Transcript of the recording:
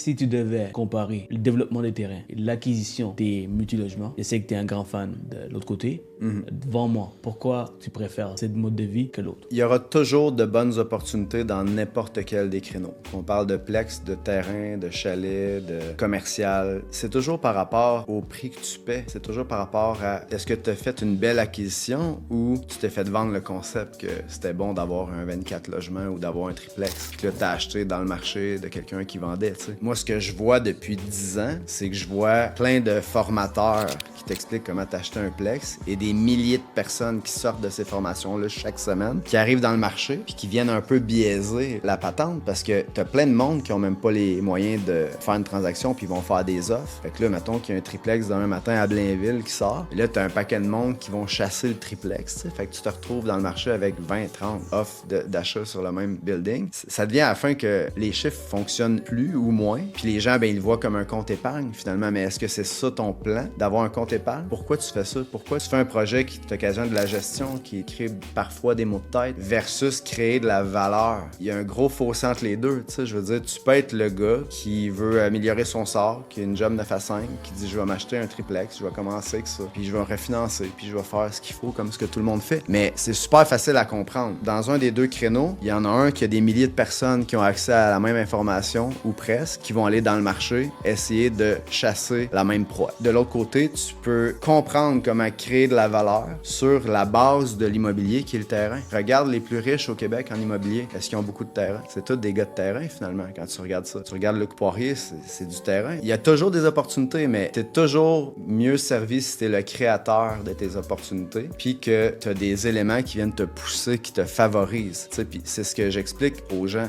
si tu devais comparer le développement des terrains et l'acquisition des multilogements, je sais que tu es un grand fan de l'autre côté. Devant moi, pourquoi tu préfères cette mode de vie que l'autre? Il y aura toujours de bonnes opportunités dans n'importe quel des créneaux. On parle de plex, de terrain, de chalet, de commercial. C'est toujours par rapport au prix que tu paies. C'est toujours par rapport à est-ce que tu as fait une belle acquisition ou tu t'es fait vendre le concept que c'était bon d'avoir un 24 logements ou d'avoir un triplex que tu as acheté dans le marché de quelqu'un qui vendait. T'sais. Moi, ce que je vois depuis 10 ans, c'est que je vois plein de formateurs qui t'expliquent comment t'acheter un plex et des milliers de personnes qui sortent de ces formations-là chaque semaine, qui arrivent dans le marché puis qui viennent un peu biaiser la patente parce que t'as plein de monde qui ont même pas les moyens de faire une transaction puis ils vont faire des offres. Fait que là, mettons qu'il y a un triplex demain matin à Blainville qui sort. Et là, t'as un paquet de monde qui vont chasser le triplex. T'sais. Fait que tu te retrouves dans le marché avec 20, 30 offres d'achat sur le même building. Ça devient à la fin que les chiffres fonctionnent plus ou moins. Puis les gens, ben, ils le voient comme un compte épargne finalement. Mais est-ce que c'est ça ton plan, d'avoir un compte épargne? Pourquoi tu fais ça? Pourquoi tu fais un projet qui t'occasionne de la gestion, qui crée parfois des maux de tête, versus créer de la valeur? Il y a un gros fossé entre les deux. Tu sais, je veux dire, tu peux être le gars qui veut améliorer son sort, qui a une job 9 à 5, qui dit je vais m'acheter un triplex, je vais commencer avec ça, puis je vais refinancer, puis je vais faire ce qu'il faut comme ce que tout le monde fait. Mais c'est super facile à comprendre. Dans un des deux créneaux, il y en a un qui a des milliers de personnes qui ont accès à la même information, ou presque, qui vont aller dans le marché essayer de chasser la même proie. De l'autre côté, tu peux comprendre comment créer de la valeur sur la base de l'immobilier qui est le terrain. Regarde les plus riches au Québec en immobilier. Est-ce qu'ils ont beaucoup de terrain? C'est tous des gars de terrain finalement quand tu regardes ça. Tu regardes Luc Poirier, c'est du terrain. Il y a toujours des opportunités, mais t'es toujours mieux servi si t'es le créateur de tes opportunités puis que t'as des éléments qui viennent te pousser, qui te favorisent. Puis c'est ce que j'explique aux gens.